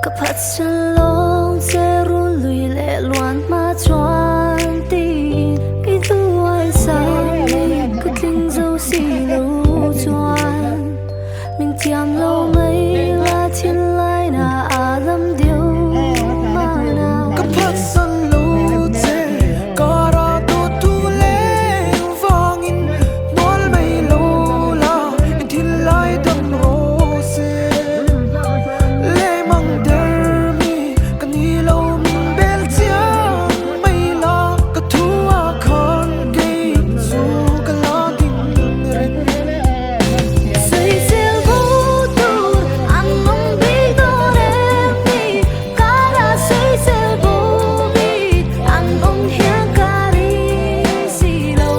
Kaphat chân long sẽ run lùi lệ loạn mà chuan tin cái tu ai sang cứ tinh dấu xì lâu chuan mình thiam lâu mấy là thiên lai na à lâm điều mà nào Kaphat chân lâu thế có ra tu tu lên vang in nói mấy lâu là thiên lai đâm rose lê mang darh mi kan hi lâu mình bel chiang mấy la ka thua khan gay dù ka la ding ren Xây xel vô tu ăn mong biết đó em đi cả là xây xel vô biết ăn mong hiang cả đi xì lâu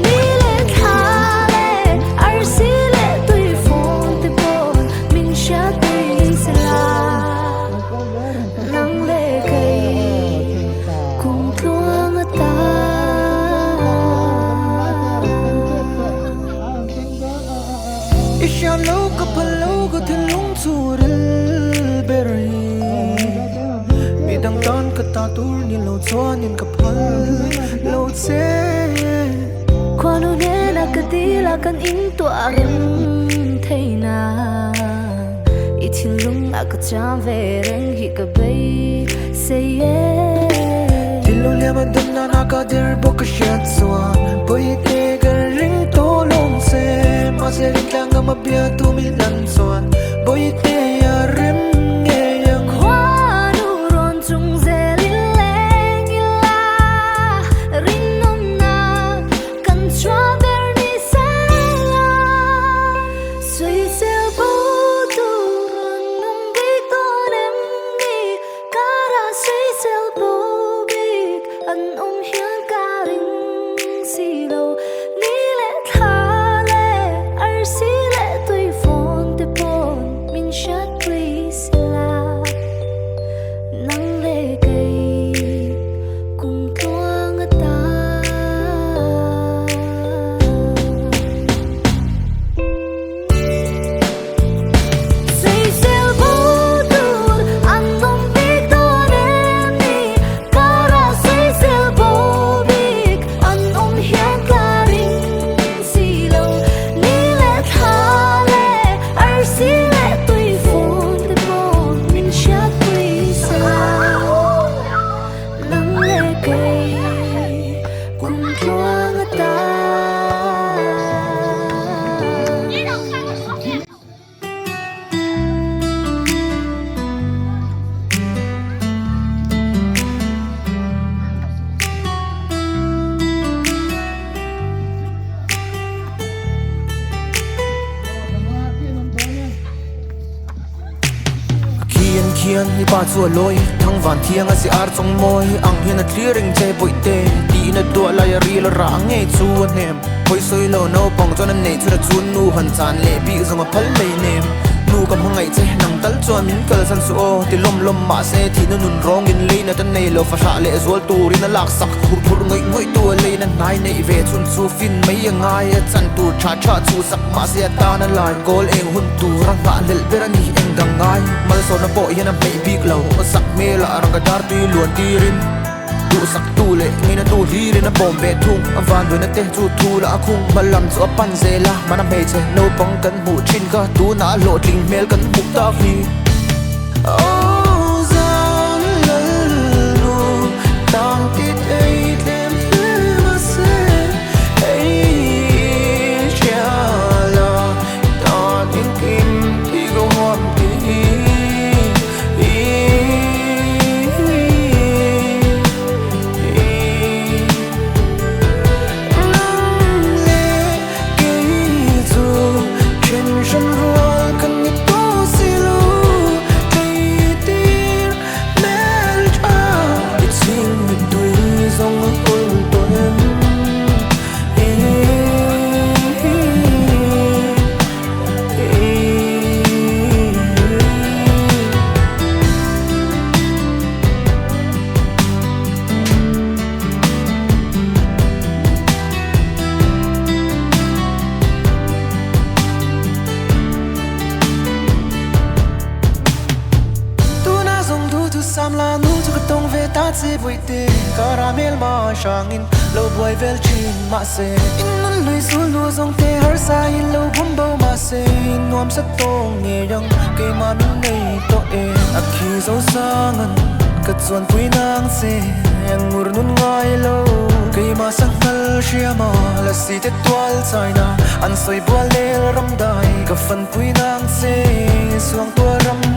đi lên thả lên ar xì lệ tuy phun tuy bồn mình sẽ tuy sẽ là nắng lệ cây cùng tuang ta Isha lâu ka palo ka thlung churil beri midang tan ka ta tur ni lo chuan in ka phal lo che Khoan hôn nhé là cái tí là căn in tọa rừng thei na ít thiên lung à cái chạm về rèn hi cái bay say yeah Dilo liama dum na na ka der bo ka shat swa boy te ka ring to long se ma se ring tlang ka mabia tu mi lan swan boy te ya rem nge yang Khoan u ron chung dê linh leng ila rin nom na căn choa ber ni la suy xeo bố tu ron nung biết con em đi cả ra suy xeo bố biết anh hiang cả ring xì lâu ni lệ tha lệ ar xì lệ tuy phô khian hi pa chu loi thang van thiang a si ar chong moi ang hian a clearing che poite ti na do la ya ri la ra ngei chu nem poi soi lo Naupang chuan an nei chu chun nu han chan le bi zong a phal lei nem nu kam hangai che nang tal chuan min kal san su o ti lom ma se thi na nun rong in le na tan nei lo fa sha le zol turin a lak sak phur phur ngoi tu le na nai nei ve chun chu fin mai angai a chan tu cha chu sak ma se ta na lai gol eng hun tu rang ba lel berani eng dangai mal so na po hian a mei bik lo sak me la rang ka dar ti luan ti rin tu sak tu le ngei na tu hi rin a bom be thung a van we na te chu thu la khung balam chu a pan zela mana mei che Naupang kan mu thin ka tu na lo tling mel kan mu ta hi oh zan lal nu tang ti ei tlem ma se ei chala ta tin kim ti go hom ti se vui te caramel ma shangin lo boy vel chin ma se in nun lui sul nu zong te har sa in lo bum bo ma se nuam sa tong nge yang ke ma min nei to e akhi zo sangan ka chuan pui nang se yang ngur nun ngai lo ke ma sang nal shiama la si te twal china an soi bua le ram dai ka fan pui nang se suang tua ram